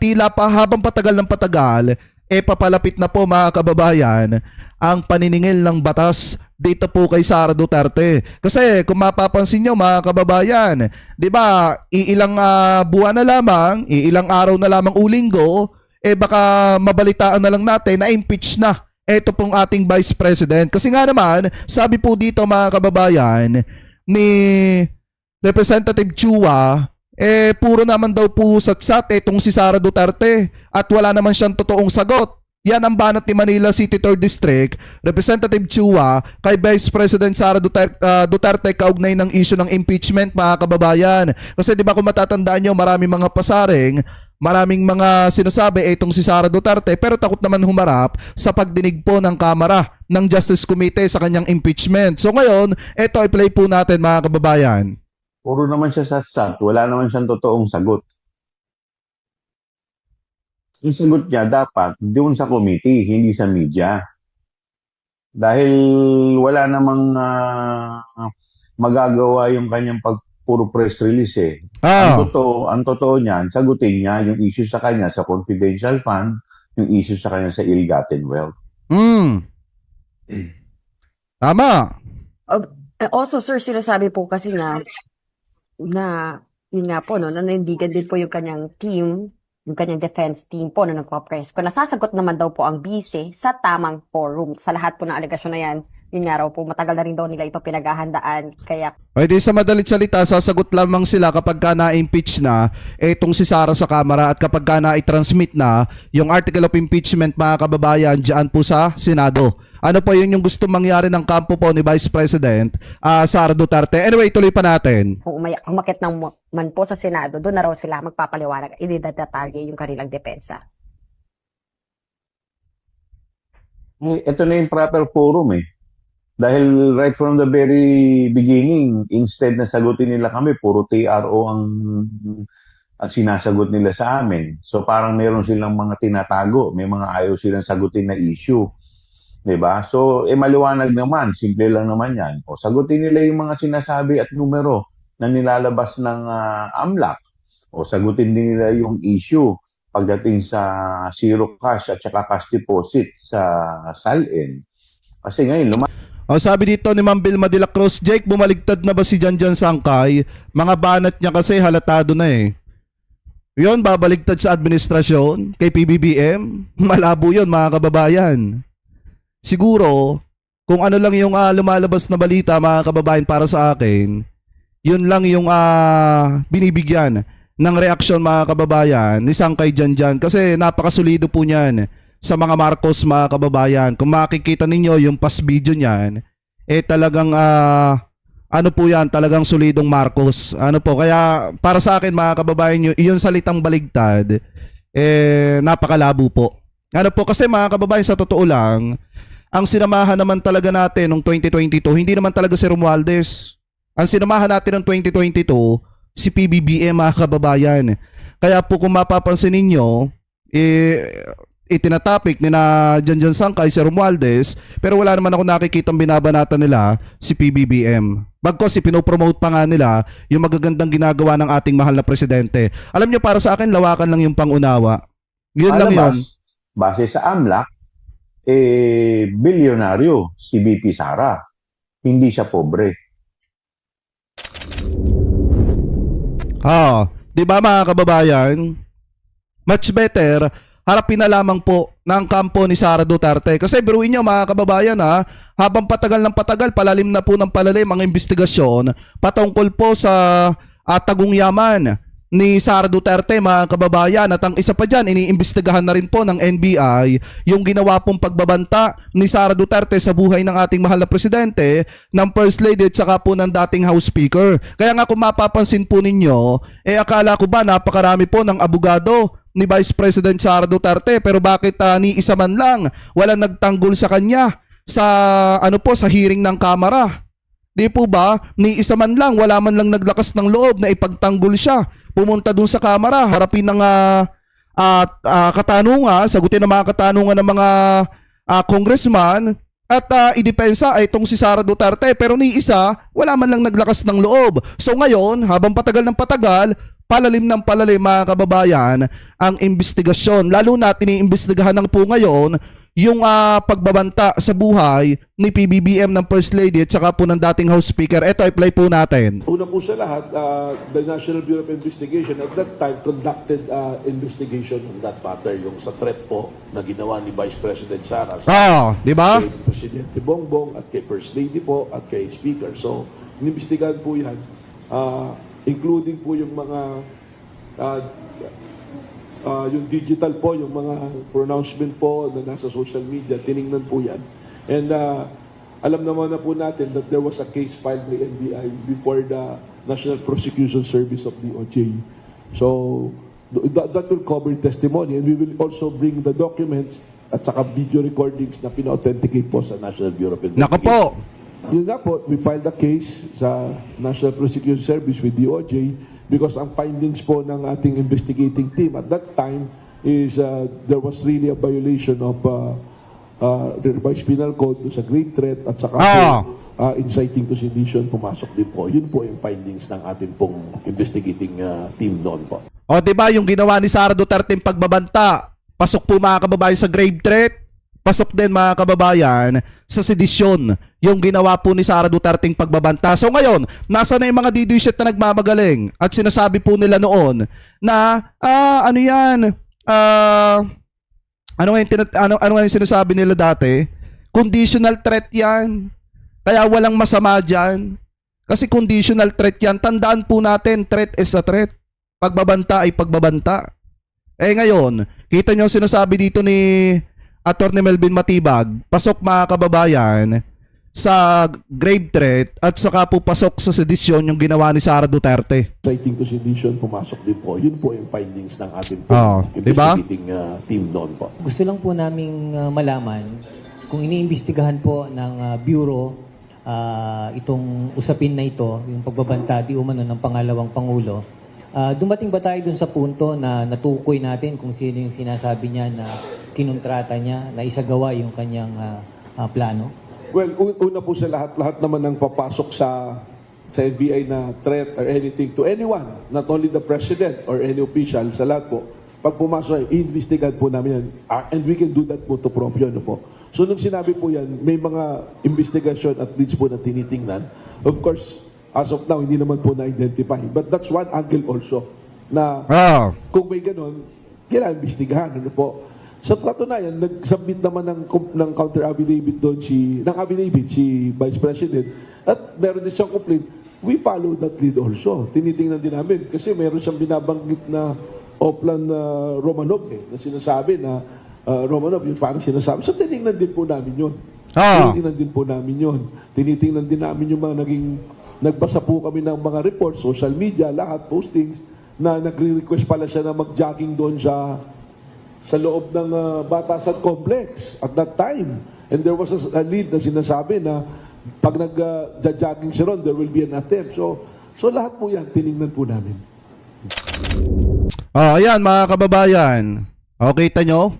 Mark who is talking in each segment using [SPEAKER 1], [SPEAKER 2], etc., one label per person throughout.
[SPEAKER 1] tila pa habang patagal ng patagal, papalapit na po mga kababayan ang paniningil ng batas dito po kay Sara Duterte. Kasi kung mapapansin nyo mga kababayan, di ba iilang buwan na lamang, iilang araw na lamang ulinggo, baka mabalitaan na lang natin na impeach na ito pong ating Vice President. Kasi nga naman, sabi po dito mga kababayan ni Representative Chua, puro naman daw po satsat itong si Sara Duterte at wala naman siyang totoong sagot. Yan ang banat ni Manila City 3rd District, Representative Chua, kay Vice President Sara Duterte kaugnay ng issue ng impeachment mga kababayan. Kasi di ba kung matatandaan nyo, maraming mga pasaring, maraming mga sinasabi itong si Sara Duterte pero takot naman humarap sa pagdinig po ng Kamara ng Justice Committee sa kanyang impeachment. So ngayon, ito i-play po natin mga kababayan.
[SPEAKER 2] Puro naman siya satsat, wala naman siyang totoong sagot. Yung sagot niya dapat doon sa committee, hindi sa media. Dahil wala namang magagawa yung kanyang puro press release eh. Ang totoo niyan, sagutin niya yung issue sa kanya sa confidential fund, yung issue sa kanya sa ill-gotten wealth.
[SPEAKER 1] Tama.
[SPEAKER 3] Also, sir, sinasabi po kasi na yun nga po, no, nanindigan din po yung kanyang team, yung kanyang defense team po na nagpa-press ko. Nasasagot naman daw po ang bise sa tamang forum. Sa lahat po ng alegasyon na yan, yun nga raw po, matagal na rin daw nila ito pinaghahandaan. Kaya
[SPEAKER 1] di sa madalit salita, sasagot lamang sila kapag ka na-impeach na itong si Sara sa Kamara at kapag ka na-transmit na yung article of impeachment mga kababayan dyan po sa Senado. Ano po yun yung gusto mangyari ng kampo po ni Vice President Sara Duterte. Anyway, tuloy pa natin.
[SPEAKER 3] kung umakit man po sa Senado, doon na raw sila magpapaliwanag, idadatarye yung kanilang depensa.
[SPEAKER 2] Ito na yung proper forum eh. Dahil right from the very beginning, instead na sagutin nila kami, puro TRO ang sinasagot nila sa amin. So parang meron silang mga tinatago, may mga ayaw silang sagutin na issue. Diba? So, maliwanag naman, simple lang naman yan. O, sagutin nila yung mga sinasabi at numero na nilalabas ng AMLAC. O, sagutin din nila yung issue pagdating sa zero cash at saka cash deposit sa SALN. Kasi ngayon,
[SPEAKER 1] sabi dito ni Ma'am Vilma de la Cruz, Jake, bumaligtad na ba si Janjan Sangkay? Mga banat niya kasi halatado na eh. Yun, babaligtad sa administrasyon kay PBBM? Malabo yun mga kababayan. Siguro, kung ano lang yung lumalabas na balita mga kababayan para sa akin, yun lang yung binibigyan ng reaksyon mga kababayan ni Sangkay Janjan kasi napakasulido po niyan sa mga Marcos mga kababayan. Kung makikita ninyo yung past video niyan, talagang ano po yan, talagang solidong Marcos. Ano po, kaya para sa akin mga kababayan, yung salitang baligtad, napakalabo po. Ano po, kasi mga kababayan, sa totoo lang, ang sinamahan naman talaga natin noong 2022, hindi naman talaga si Romualdez. Ang sinamahan natin noong 2022, si PBBM mga kababayan. Kaya po kung mapapansin ninyo, itinatopic ni na Janjan Sangkay si Romualdez, pero wala naman ako nakikitang binabanatan nila si PBBM. Bagkos pinopromote pa nga nila yung magagandang ginagawa ng ating mahal na presidente. Alam niyo, para sa akin, lawakan lang yung pangunawa. Yun lang yun.
[SPEAKER 2] Base sa AMLAC, bilyonaryo si VP Sara. Hindi siya pobre.
[SPEAKER 1] Di ba mga kababayan? Much better harapin na lamang po ng kampo ni Sara Duterte. Kasi biruin nyo mga kababayan habang patagal ng patagal, palalim na po ng palalim ang investigasyon patungkol po sa tagong yaman ni Sara Duterte mga kababayan. At ang isa pa dyan, iniimbestigahan na rin po ng NBI yung ginawa pong pagbabanta ni Sara Duterte sa buhay ng ating mahal na presidente, ng First Lady at saka po ng dating House Speaker. Kaya nga kung mapapansin po ninyo, akala ko ba napakarami po ng abogado ni Vice President Sara Duterte, pero bakit ni isa man lang walang nagtanggol sa kanya sa sa hearing ng Kamara? Di po ba? Ni isa man lang, wala man lang naglakas ng loob na ipagtanggol siya. Pumunta dun sa Kamara, harapin ng katanungan, sagutin ang mga katanungan ng mga congressman at idepensa ay itong si Sara Duterte. Pero ni isa, wala man lang naglakas ng loob. So ngayon, habang patagal ng patagal, palalim ng palalim mga kababayan ang investigasyon. Lalo na iniimbestigahan ng po ngayon yung pagbabanta sa buhay ni PBBM ng First Lady at saka po ng dating House Speaker. Ito, i-play po natin.
[SPEAKER 4] Una po sa lahat, the National Bureau of Investigation at that time conducted investigation on that matter, yung sa threat po na ginawa ni Vice President Sara sa
[SPEAKER 1] Di ba?
[SPEAKER 4] kay Presidente Bongbong at kay First Lady po at kay Speaker. So, inimbestigahan po yan, including po yung mga yung digital po, yung mga pronouncement po na nasa social media, tiningnan po yan. And alam naman na po natin that there was a case filed by NBI before the National Prosecution Service of DOJ. So, that will cover testimony and we will also bring the documents at saka video recordings na pina-authenticate po sa National Bureau of Investigation.
[SPEAKER 1] Naka po.
[SPEAKER 4] Yun nga po, we filed a case sa National Prosecution Service with DOJ because ang findings po ng ating investigating team at that time is there was really a violation of the revised penal code sa grave threat at saka inciting to sedition, pumasok din po. Yun po yung findings ng ating pong investigating team noon po.
[SPEAKER 1] O, di ba yung ginawa ni Sara Duterte yung pagbabanta, pasok po mga kababayan sa grave threat, pasok din mga kababayan sa sedisyon yung ginawa po ni Sara Duterte yung pagbabanta. So ngayon, nasa na yung mga DD-shit na nagmamagaling at sinasabi po nila noon na ano yan, ano nga yung sinasabi nila dati? Conditional threat yan. Kaya walang masama dyan. Kasi conditional threat yan. Tandaan po natin, threat is a threat. Pagbabanta ay pagbabanta. Eh ngayon, kita nyo ang sinasabi dito ni Attorney Melvin Matibag, pasok mga kababayan sa grave threat at saka po pasok sa sedisyon yung ginawa ni Sara Duterte.
[SPEAKER 4] Inciting to sedition, pumasok din po. Yun po yung findings ng ating
[SPEAKER 1] diba?
[SPEAKER 4] investigating team noon po.
[SPEAKER 5] Gusto lang po naming malaman kung iniimbestigahan po ng Bureau itong usapin na ito, yung pagbabanta di umano ng pangalawang Pangulo. Dumating ba tayo dun sa punto na natukoy natin kung sino yung sinasabi niya na kinontrata niya, na isagawa yung kanyang plano?
[SPEAKER 4] Well, una po sa lahat naman ng papasok sa NBI na threat or anything to anyone, not only the President or any official, sa lahat po, pag pumasok, i-investigahan po namin yan. And we can do that po to proprio, po. So, nung sinabi po yan, may mga investigation at least po na tinitingnan. Of course, as of now, hindi naman po na-identify. But that's one angle also, na kung may ganun, kailangan investigahan, po. Sa katunayan, nag-submit naman ng counter-affidavit doon si Vice President at meron din siyang complaint. We follow that lead also. Tinitingnan din namin kasi meron siyang binabanggit na Oplan Romanov na sinasabi na Romanov, yung parang sinasabi. So, tinignan din po namin yun. Tinitingnan din po namin yun. Tinitingnan din namin yung mga nagbasa po kami ng mga reports, social media, lahat, postings, na nagre-request pala siya na mag-jogging doon sa loob ng Batasan Complex at that time. And there was a lead na sinasabi na pag nag-jogging siya ron, there will be an attempt. So lahat po yan, tinignan po namin.
[SPEAKER 1] Ayan mga kababayan. Okay, kita nyo?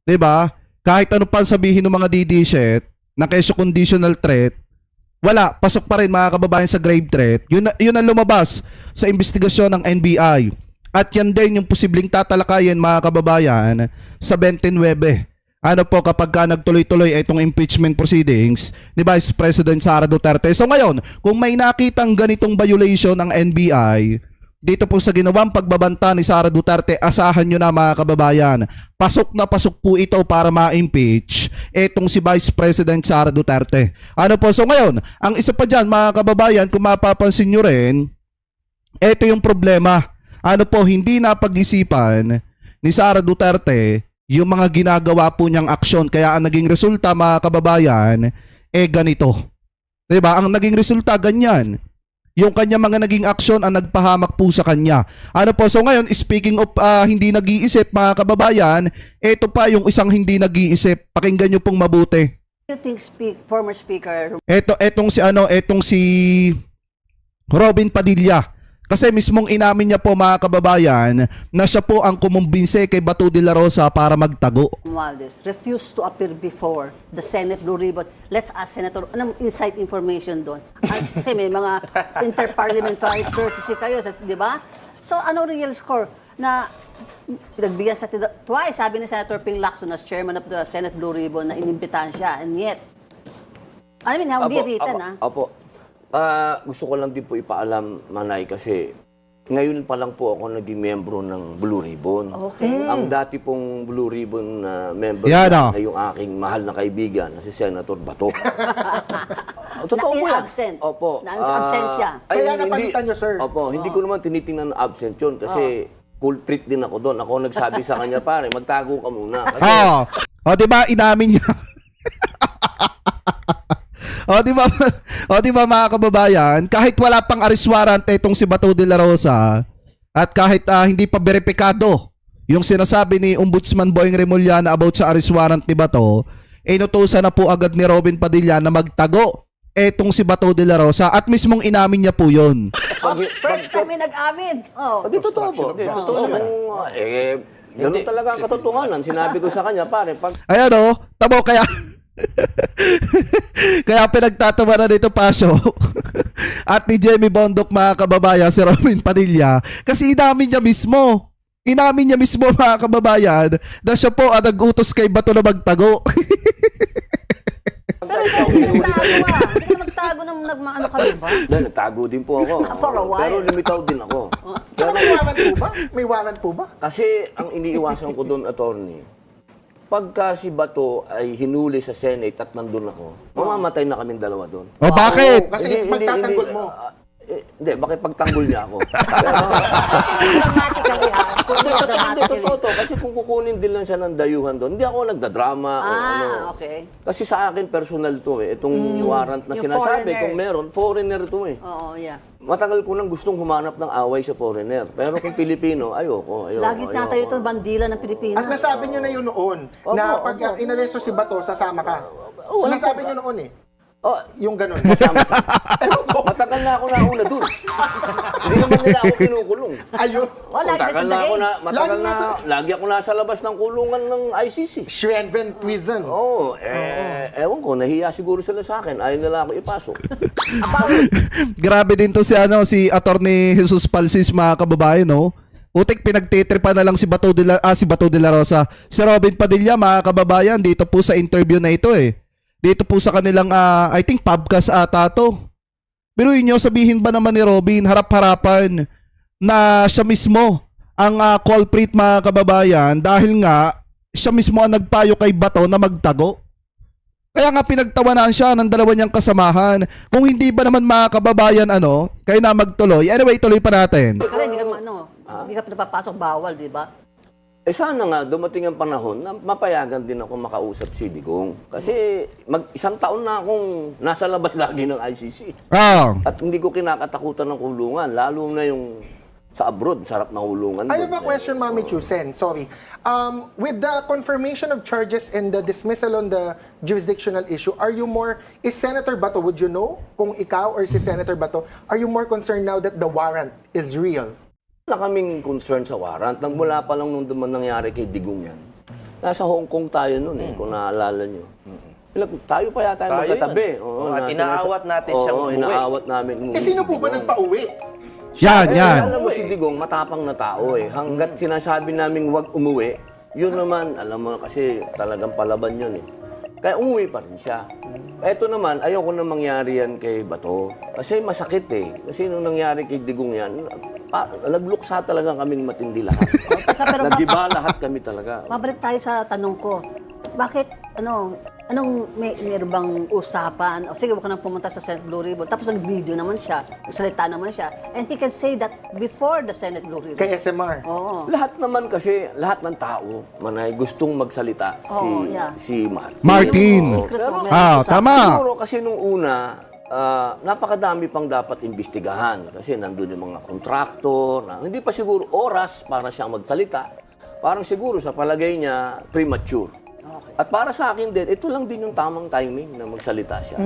[SPEAKER 1] Diba? Kahit ano pa sabihin ng mga DD-shit na kesyo conditional threat, wala, pasok pa rin mga kababayan sa grave threat. Yun ang lumabas sa investigasyon ng NBI. At yan din yung posibleng tatalakayin mga kababayan sa 29. Ano po kapag ka nagtuloy-tuloy itong impeachment proceedings ni Vice President Sara Duterte. So ngayon, kung may nakitang ganitong violation ng NBI dito po sa ginawang pagbabanta ni Sara Duterte, asahan nyo na mga kababayan, pasok na pasok po ito para ma-impeach itong si Vice President Sara Duterte. Ano po, so ngayon, ang isa pa dyan mga kababayan, kung mapapansin nyo rin, ito yung problema. Ano po, hindi napag-isipan ni Sara Duterte yung mga ginagawa po niyang aksyon. Kaya ang naging resulta mga kababayan, ganito. Diba? Ang naging resulta, ganyan. Yung kanya mga naging aksyon ang nagpahamak po sa kanya. Ano po, so ngayon, speaking of hindi nag-iisip mga kababayan, ito pa yung isang hindi nag-iisip. Pakinggan nyo pong mabuti.
[SPEAKER 6] You think former speaker
[SPEAKER 1] Etong si Robin Padilla. Kasi mismong inamin niya po mga kababayan na siya po ang kumumbinse kay Bato de la Rosa para magtago.
[SPEAKER 6] Romualdez refused to appear before the Senate Blue Ribbon. Let's ask Senator, anong inside information doon? Kasi may mga interparliamentary courtesy kayo, di ba? So, ano real score na pinagbigyan sa twice, sabi ni Senator Ping Lacson as chairman of the Senate Blue Ribbon na inimbitahan siya, and yet, I mean, hindi written, ha?
[SPEAKER 7] Opo. Gusto ko lang din po ipaalam, Manay, kasi ngayon pa lang po ako naging membro ng Blue Ribbon.
[SPEAKER 6] Okay.
[SPEAKER 7] Ang dati pong Blue Ribbon na member
[SPEAKER 1] Yan,
[SPEAKER 7] ay yung aking mahal na kaibigan, na si Senator Bato. Totoo po yan.
[SPEAKER 6] absent.
[SPEAKER 7] Opo.
[SPEAKER 6] Na-absent siya.
[SPEAKER 8] Kaya napalitan niyo, sir.
[SPEAKER 7] Opo, hindi ko naman tinitingnan na absent yun kasi culprit din ako doon. Ako nagsabi sa kanya, pare, magtago ka muna. Kasi
[SPEAKER 1] O, di ba, inamin niya. O, di ba mga kababayan, kahit wala pang arrest warrant itong si Bato de la Rosa, at kahit hindi pa beripikado yung sinasabi ni Ombudsman Boying Remullana about sa arrest warrant ni Bato, inutusan na po agad ni Robin Padilla na magtago etong si Bato de la Rosa at mismong inamin niya po yun.
[SPEAKER 6] First time may nag-amin. Oh.
[SPEAKER 7] Di totoo po. Totoo naman. Ganun talaga ang katotohanan. Sinabi ko sa kanya, pare, pag
[SPEAKER 1] Ayan o, tabo kaya kaya pinagtatawa na dito Pasyo at ni Jamie Bondok mga kababayan si Robin Padilla kasi inamin niya mismo mga kababayan na siya po ang nag-utos kay Bato na magtago.
[SPEAKER 6] Pero ikaw, hindi ka nagtago, Hindi ka nagtago nung ano kami ba?
[SPEAKER 7] nagtago din po ako.
[SPEAKER 6] For a while.
[SPEAKER 7] Pero limitaw din ako.
[SPEAKER 8] Tsaka may warrant po ba? May warrant po ba?
[SPEAKER 7] Kasi ang iniiwasan ko doon, attorney, pagka si Bato ay hinuli sa Senate at nandun ako, mamamatay na kaming dalawa doon.
[SPEAKER 1] O bakit?
[SPEAKER 8] Kasi magtatanggol mo.
[SPEAKER 7] Hindi, bakit pagtanggol niya ako?
[SPEAKER 6] Dramatically, ha?
[SPEAKER 7] Hindi, totoo to. Kasi kung kukunin din lang siya ng dayuhan doon, hindi ako nagdadrama o ano.
[SPEAKER 6] Okay.
[SPEAKER 7] Kasi sa akin, personal to eh. Itong warrant na
[SPEAKER 6] Yung
[SPEAKER 7] sinasabi,
[SPEAKER 6] foreigner.
[SPEAKER 7] kung meron, foreigner to eh.
[SPEAKER 6] Oo, yeah.
[SPEAKER 7] Matagal ko nang gustong humanap ng away sa foreigner. Pero kung Pilipino, ayoko.
[SPEAKER 6] Lagi natayo ito, bandila ng Pilipinas.
[SPEAKER 8] At nasabi niyo na yun noon, na pag inaresto si Bato, sasama ka. Sinasabi niyo noon eh.
[SPEAKER 7] Oh,
[SPEAKER 8] Yung ganun.
[SPEAKER 7] matagal na ako nauna dun. Hindi naman nila ako kinukulong.
[SPEAKER 8] Ayun.
[SPEAKER 6] Lagi
[SPEAKER 7] Matagal na ako na, matagal
[SPEAKER 8] Lagi
[SPEAKER 7] na,
[SPEAKER 8] nasa-
[SPEAKER 7] lagi ako nasa labas ng kulungan ng ICC.
[SPEAKER 8] Schwenven prison.
[SPEAKER 7] Oo, ewan ko, nahiya siguro sila sa akin. Ayaw nila ako ipasok.
[SPEAKER 1] Grabe din to si Attorney Jesus Palsis mga kababayan no. Putik pinagtitripa na lang si Bato de la Rosa. Si Robin Padilla mga kababayan dito po sa interview na ito eh. Dito po sa kanilang I think podcast ata to. Pero inyo sabihin ba naman ni Robin harap-harapan na siya mismo ang culprit mga kababayan dahil nga siya mismo ang nagpayo kay Bato na magtago. Kaya nga pinagtawanan siya ng dalawa niyang kasamahan. Kung hindi ba naman mga kababayan kayo na magtuloy. Anyway, tuloy pa natin.
[SPEAKER 6] Kaya hindi ka, hindi ka napapasok, bawal, di ba?
[SPEAKER 7] Sana nga dumating ang panahon na mapayagan din ako makausap si Digong. Kasi isang taon na akong nasa labas lagi ng ICC. At hindi ko kinakatakutan ng kulungan. Lalo na yung sa abroad, sarap na kulungan.
[SPEAKER 8] I have a question, Mami Chusen. Sorry. With the confirmation of charges and the dismissal on the jurisdictional issue, is Senator Bato, would you know, kung ikaw or si Senator Bato, are you more concerned now that the warrant is real?
[SPEAKER 7] Wala kaming concern sa warrant. Nagmula pa lang nung naman nangyari kay Digong yan. Nasa Hong Kong tayo noon kung naalala nyo. Tayo pa yata
[SPEAKER 9] Tayo
[SPEAKER 7] magkatabi.
[SPEAKER 9] yun. At inaawat natin siyang umuwi.
[SPEAKER 7] inaawat namin umuwi.
[SPEAKER 8] Sino po ba nagpa-uwi?
[SPEAKER 1] Yan.
[SPEAKER 7] Alam mo si Digong, matapang na tao eh. Hanggat sinasabi namin huwag umuwi, yun naman, alam mo kasi talagang palaban yun eh. Kaya umuwi pa rin siya. Eto naman, ayoko na mangyari yan kay Bato. Kasi masakit eh. Kasi nung nangyari kay Digong yan, nagluksa talaga kaming matindi lahat.
[SPEAKER 6] Pero
[SPEAKER 7] Nagiba lahat kami talaga.
[SPEAKER 6] Mabalik tayo sa tanong ko. Bakit, meron bang usapan? O sige, huwag ka nang pumunta sa Senate Blue Ribbon. Tapos nag-video naman siya, nagsalita naman siya. And he can say that before the Senate Blue Ribbon.
[SPEAKER 8] Kay SMR.
[SPEAKER 6] Oo.
[SPEAKER 7] Lahat naman kasi, lahat ng tao, Manay, gustong magsalita. Si Martin.
[SPEAKER 1] Martin.
[SPEAKER 7] Oo.
[SPEAKER 6] Secret
[SPEAKER 7] Pero,
[SPEAKER 6] of
[SPEAKER 1] tama.
[SPEAKER 7] siguro kasi nung una, napakadami pang dapat imbestigahan. Kasi nandun yung mga kontraktor, na hindi pa siguro oras para siyang magsalita. Parang siguro sa palagay niya, premature. At para sa akin din, ito lang din yung tamang timing na magsalita siya.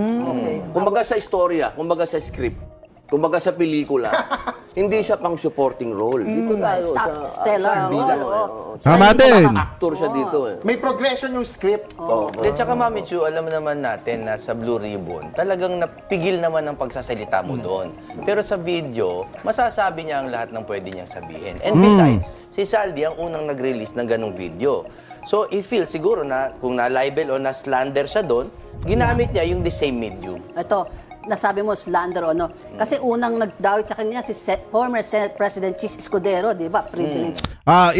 [SPEAKER 7] Kumbaga sa istorya, kumbaga sa script. Kumbaga sa pelikula, hindi siya pang supporting role. Dito tayo
[SPEAKER 6] Stellar.
[SPEAKER 1] Tama din.
[SPEAKER 7] Actor siya dito eh.
[SPEAKER 8] May progression yung script.
[SPEAKER 9] At saka Mami Chu, alam naman natin na sa Blue Ribbon, talagang napigil naman ang pagsasalita mo doon. Pero sa video, masasabi niya ang lahat ng pwede niyang sabihin. And besides, si Saldi ang unang nag-release ng ganong video. So, i-feel siguro na kung na-libel o na-slander siya doon, ginamit niya yung the same medium.
[SPEAKER 6] Ito, nasabi mo slander o no. Kasi unang nagdawit sa kanya si former Senate President Chis Escudero, di ba? Privilege.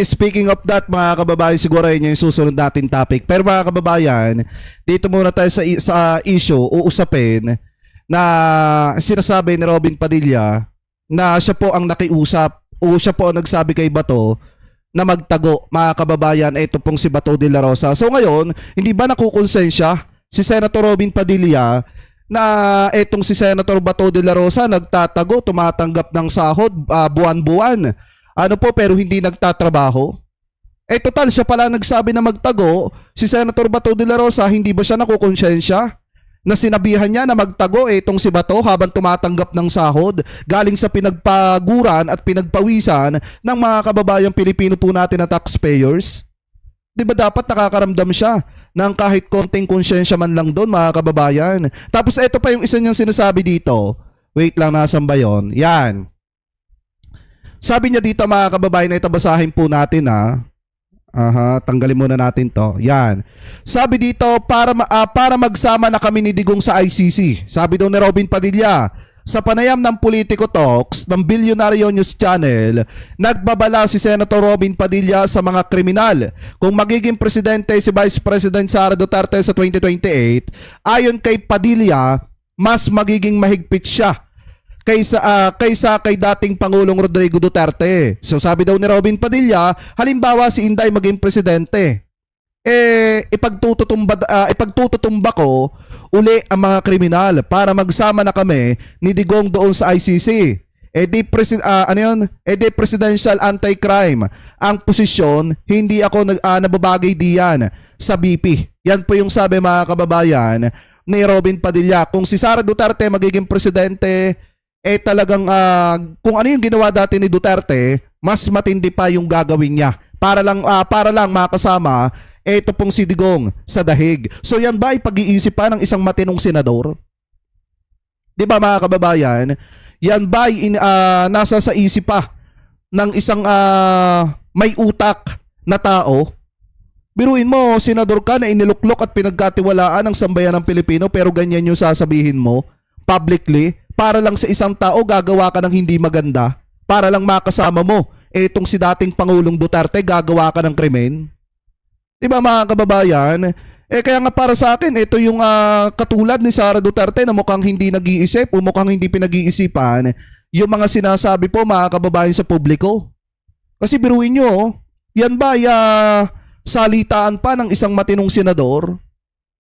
[SPEAKER 1] Speaking of that, mga kababayan, siguro yun yung susunod natin topic. Pero mga kababayan, dito muna tayo sa issue, uusapin na sinasabi ni Robin Padilla na siya po ang nakiusap o siya po ang nagsabi kay Bato na magtago, mga kababayan, ito pong si Bato de la Rosa. So ngayon, hindi ba nakukonsensya si Senator Robin Padilla na etong si Senator Bato de la Rosa nagtatago, tumatanggap ng sahod buwan-buwan. Ano po, pero hindi nagtatrabaho? Total, siya pala nagsabi na magtago. Si Senator Bato de la Rosa, hindi ba siya nakukonsensya na sinabihan niya na magtago itong si Bato habang tumatanggap ng sahod galing sa pinagpaguran at pinagpawisan ng mga kababayang Pilipino po natin na taxpayers? Di ba dapat nakakaramdam siya ng kahit konting konsyensya man lang doon, mga kababayan? Tapos ito pa yung isa niyang sinasabi dito. Wait lang, nasan ba yun? Yan. Sabi niya dito, mga kababayan, ito basahin po natin ha. Tanggalin muna natin to. Yan. Sabi dito, para magsama na kami ni Digong sa ICC. Sabi daw ni Robin Padilla, sa panayam ng Politico Talks ng Bilyonaryo News Channel, nagbabala si Senator Robin Padilla sa mga kriminal. Kung magiging presidente si Vice President Sara Duterte sa 2028, ayon kay Padilla, mas magiging mahigpit siya kaysa kay dating Pangulong Rodrigo Duterte. So sabi daw ni Robin Padilla, halimbawa si Inday maging presidente, ipagtututumba ko uli ang mga kriminal para magsama na kami ni Digong doon sa ICC. Presidential anti-crime ang posisyon, hindi ako nababagay diyan sa BP. Yan po yung sabi, mga kababayan, ni Robin Padilla. Kung si Sara Duterte magiging presidente, talagang kung ano yung ginawa dati ni Duterte, mas matindi pa yung gagawin niya para lang makasama ito pong si Digong sa dahig. So yan ba ay pag-iisip pa ng isang matinong senador? Di ba, mga kababayan? Yan ba ay nasa sa isip pa ng isang may utak na tao? Biruin mo, senador ka na iniluklok at pinagkatiwalaan ng sambayan ng Pilipino, pero ganyan yung sasabihin mo publicly para lang sa isang tao gagawa ka ng hindi maganda, para lang makasama mo itong si dating Pangulong Duterte, gagawa ka ng krimen. Diba, mga kababayan? Kaya nga para sa akin, ito yung katulad ni Sara Duterte na mukhang hindi nag-iisip o mukhang hindi pinag-iisipan yung mga sinasabi po, mga kababayan, sa publiko. Kasi biruin nyo, yan ba salitaan pa ng isang matinong senador?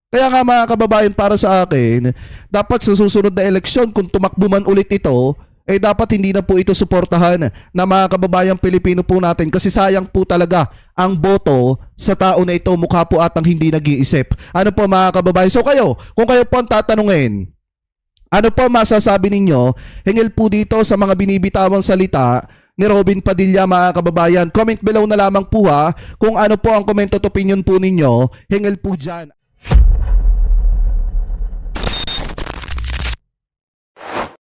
[SPEAKER 1] Kaya nga, mga kababayan, para sa akin, dapat sa susunod na eleksyon, kung tumakbo man ulit ito, dapat hindi na po ito suportahan na mga kababayang Pilipino po natin, kasi sayang po talaga ang boto sa tao na ito, mukha po atang hindi nag-iisip. Ano po, mga kababayan? So kayo, kung kayo po ang tatanungin, ano po masasabi ninyo hingil po dito sa mga binibitawang salita ni Robin Padilla, mga kababayan? Comment below na lamang po ha kung ano po ang comment at opinion po ninyo hingil po dyan.